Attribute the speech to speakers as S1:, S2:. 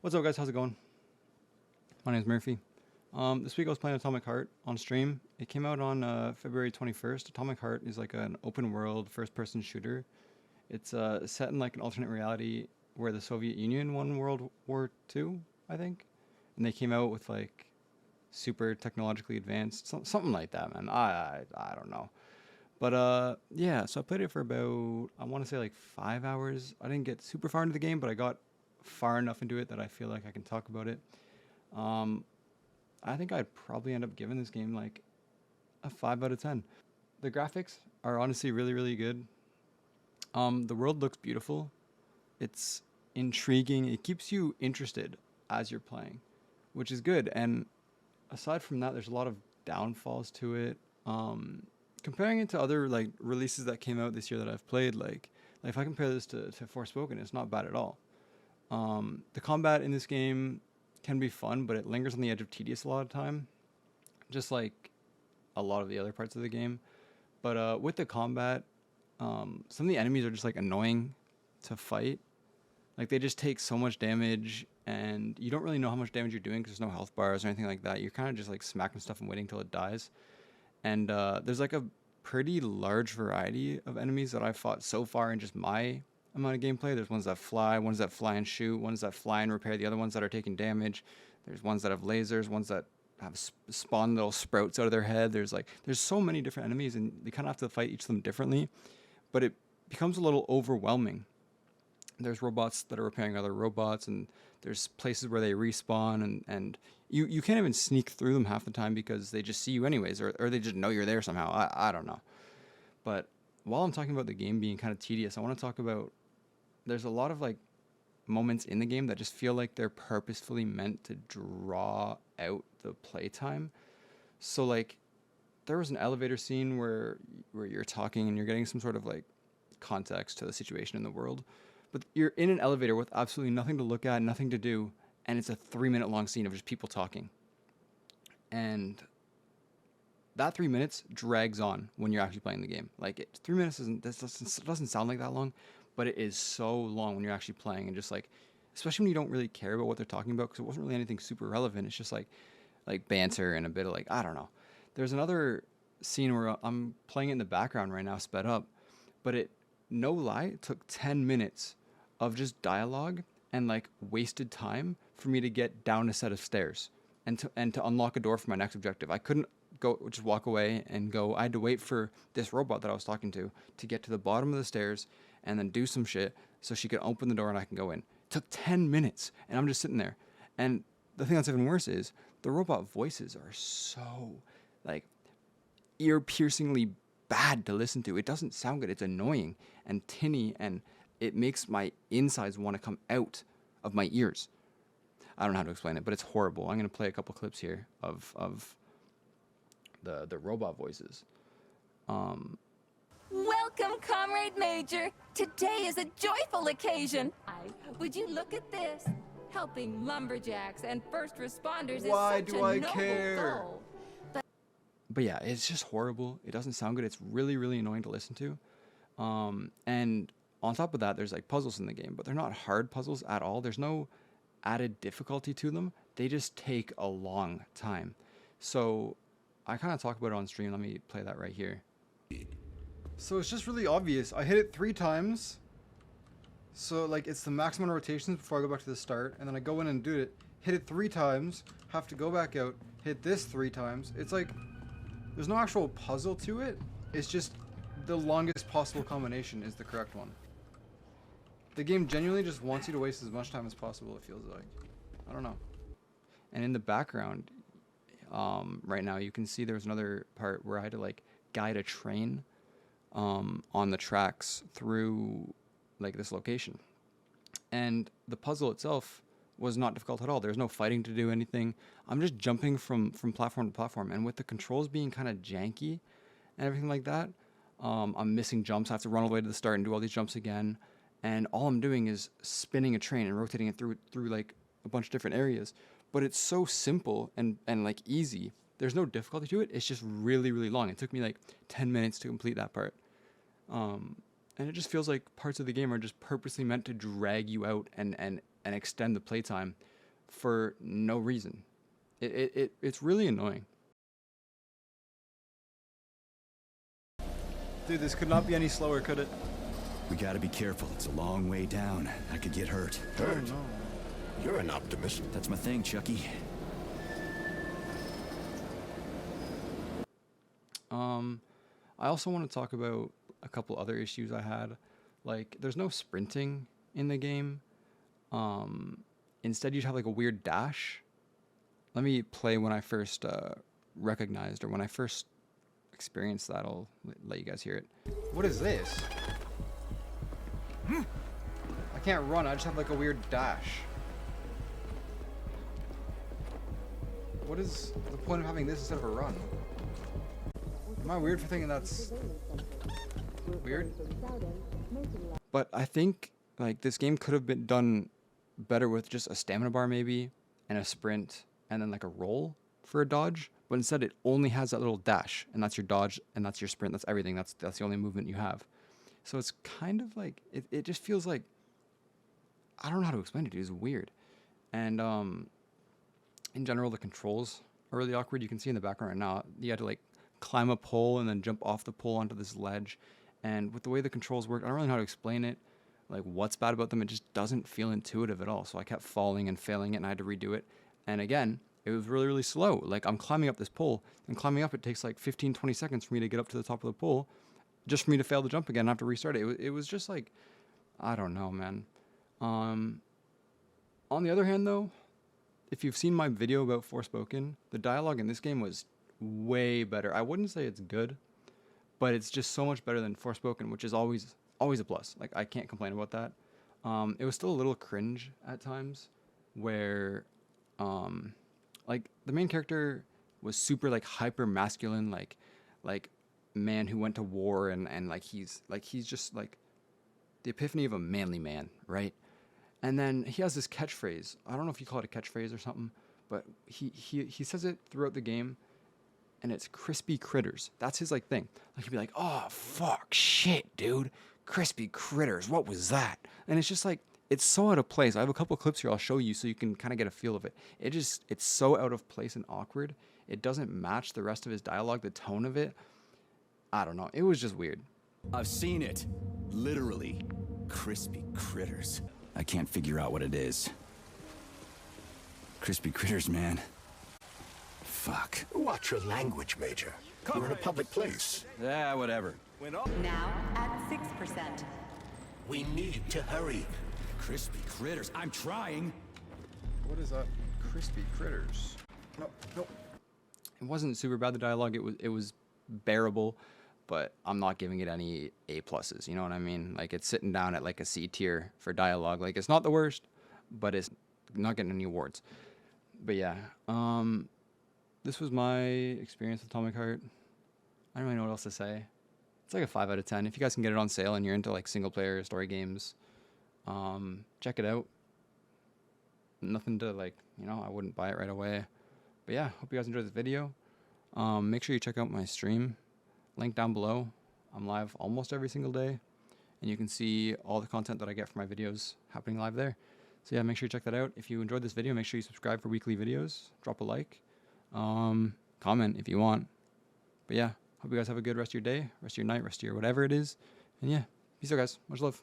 S1: What's up, guys? How's it going? My name's Murphy. This week I was playing Atomic Heart on stream. It came out on February 21st. Atomic Heart is like an open world first person shooter. It's set in like an alternate reality where the Soviet Union won World War II, I think. And they came out with like super technologically advanced, something like that, man. I don't know. But yeah, so I played it for about, I want to say like 5 hours. I didn't get super far into the game, but I got far enough into it that I feel like I can talk about it. Um, I think I'd probably end up giving this game like a 5 out of 10. The graphics are honestly really, really good. The world looks beautiful. It's intriguing. It keeps you interested as you're playing, which is good. And aside from that, there's a lot of downfalls to it. Comparing it to other like releases that came out this year that I've played, like if I compare this to Forspoken, it's not bad at all. The combat in this game can be fun, but it lingers on the edge of tedious a lot of time, just like a lot of the other parts of the game. But with the combat, some of the enemies are just like annoying to fight. Like they just take so much damage, and you don't really know how much damage you're doing because there's no health bars or anything like that. You're kind of just like smacking stuff and waiting till it dies. And there's like a pretty large variety of enemies that I've fought so far in just my amount of gameplay. There's ones that fly and shoot, ones that fly and repair, the other ones that are taking damage. There's ones that have lasers, ones that have spawn little sprouts out of their head. There's so many different enemies, and you kind of have to fight each of them differently. But it becomes a little overwhelming. There's robots that are repairing other robots, and there's places where they respawn, and you can't even sneak through them half the time because they just see you anyways, or they just know you're there somehow. I don't know. But while I'm talking about the game being kind of tedious, I want to talk about there's a lot of like moments in the game that just feel like they're purposefully meant to draw out the playtime. So like there was an elevator scene where you're talking and you're getting some sort of like context to the situation in the world, but you're in an elevator with absolutely nothing to look at, nothing to do, and it's a 3 minute long scene of just people talking. And that 3 minutes drags on when you're actually playing the game. Like 3 minutes doesn't sound like that long, but it is so long when you're actually playing, and just like, especially when you don't really care about what they're talking about because it wasn't really anything super relevant. It's just like banter and a bit of like, I don't know. There's another scene where I'm playing it in the background right now, sped up, but it, no lie, took 10 minutes of just dialogue and like wasted time for me to get down a set of stairs and to unlock a door for my next objective. I couldn't go just walk away and go. I had to wait for this robot that I was talking to get to the bottom of the stairs and then do some shit so she could open the door and I can go in. It took 10 minutes and I'm just sitting there. And the thing that's even worse is the robot voices are so like ear piercingly bad to listen to. It doesn't sound good. It's annoying and tinny, and it makes my insides want to come out of my ears. I don't know how to explain it, but it's horrible. I'm going to play a couple clips here of the robot voices.
S2: Welcome, Comrade Major. Today is a joyful occasion. Would you look at this? Helping lumberjacks and first responders
S1: Why
S2: is such
S1: do
S2: a
S1: I
S2: noble
S1: care?
S2: goal.
S1: But yeah, it's just horrible. It doesn't sound good. It's really, really annoying to listen to. And on top of that, there's like puzzles in the game, but they're not hard puzzles at all. There's no added difficulty to them. They just take a long time. So I kind of talk about it on stream. Let me play that right here. So it's just really obvious. I hit it 3 times. So like it's the maximum rotations before I go back to the start, and then I go in and do it. Hit it 3 times. Have to go back out. Hit this 3 times. It's like there's no actual puzzle to it. It's just the longest possible combination is the correct one. The game genuinely just wants you to waste as much time as possible, it feels like. I don't know. And in the background, right now, you can see there's another part where I had to like guide a train on the tracks through like this location. And the puzzle itself was not difficult at all. There's no fighting to do anything. I'm just jumping from platform to platform, and with the controls being kind of janky and everything like that, I'm missing jumps. I have to run all the way to the start and do all these jumps again, and all I'm doing is spinning a train and rotating it through like a bunch of different areas. But it's so simple and like easy. There's no difficulty to it. It's just really, really long. It took me like 10 minutes to complete that part. And it just feels like parts of the game are just purposely meant to drag you out and extend the playtime for no reason. It's really annoying. Dude, this could not be any slower, could it?
S3: We gotta be careful. It's a long way down. I could get hurt.
S4: Hurt? You're an optimist.
S3: That's my thing, Chucky.
S1: I also want to talk about a couple other issues I had. Like, there's no sprinting in the game. Instead, you'd have like a weird dash. Let me play when I first recognized, or when I first experienced that. I'll let you guys hear it. What is this? I can't run. I just have like a weird dash. What is the point of having this instead of a run? Am I weird for thinking that's weird? But I think like this game could have been done better with just a stamina bar maybe, and a sprint, and then like a roll for a dodge. But instead it only has that little dash, and that's your dodge, and that's your sprint, that's everything. That's the only movement you have. So it's kind of like it just feels like, I don't know how to explain it, it's weird. And in general the controls are really awkward. You can see in the background right now, you had to like climb a pole and then jump off the pole onto this ledge. And with the way the controls work, I don't really know how to explain it, like what's bad about them. It just doesn't feel intuitive at all. So I kept falling and failing it, and I had to redo it. And again, it was really, really slow. Like, I'm climbing up this pole, and climbing up, it takes like 15-20 seconds for me to get up to the top of the pole, just for me to fail the jump again and have to restart it. It was just like, I don't know, man. On the other hand, though, if you've seen my video about Forspoken, the dialogue in this game was way better. I wouldn't say it's good, but it's just so much better than Forspoken, which is always a plus. Like, I can't complain about that. It was still a little cringe at times, where like the main character was super like hyper masculine, like man who went to war, and like he's just like the epiphany of a manly man, right? And then he has this catchphrase. I don't know if you call it a catchphrase or something, but he says it throughout the game, and it's crispy critters. That's his like thing. Like, he'd be like, "Oh fuck, shit, dude, crispy critters. What was that?" And it's just like, it's so out of place. I have a couple clips here I'll show you so you can kind of get a feel of it. It's so out of place and awkward. It doesn't match the rest of his dialogue, the tone of it. I don't know. It was just weird.
S3: I've seen it. Literally. Crispy critters. I can't figure out what it is. Crispy critters, man. Fuck.
S4: Watch your language, Major. You're in a public place.
S3: Yeah, whatever.
S5: Now at 6%.
S4: We need to hurry.
S3: Crispy critters. I'm trying.
S1: What is that? Crispy critters. No. It wasn't super bad, the dialogue. It was bearable, but I'm not giving it any A pluses. You know what I mean? Like, it's sitting down at like a C tier for dialogue. Like, it's not the worst, but it's not getting any awards. But yeah, this was my experience with Atomic Heart. I don't really know what else to say. It's like a 5 out of 10. If you guys can get it on sale and you're into like single player story games, check it out. Nothing to like, I wouldn't buy it right away. But yeah, hope you guys enjoyed this video. Make sure you check out my stream. Link down below. I'm live almost every single day, and you can see all the content that I get from my videos happening live there. So yeah, make sure you check that out. If you enjoyed this video, make sure you subscribe for weekly videos. Drop a like. Comment if you want. But yeah, hope you guys have a good rest of your day, rest of your night, rest of your whatever it is. And yeah, peace out, guys. Much love.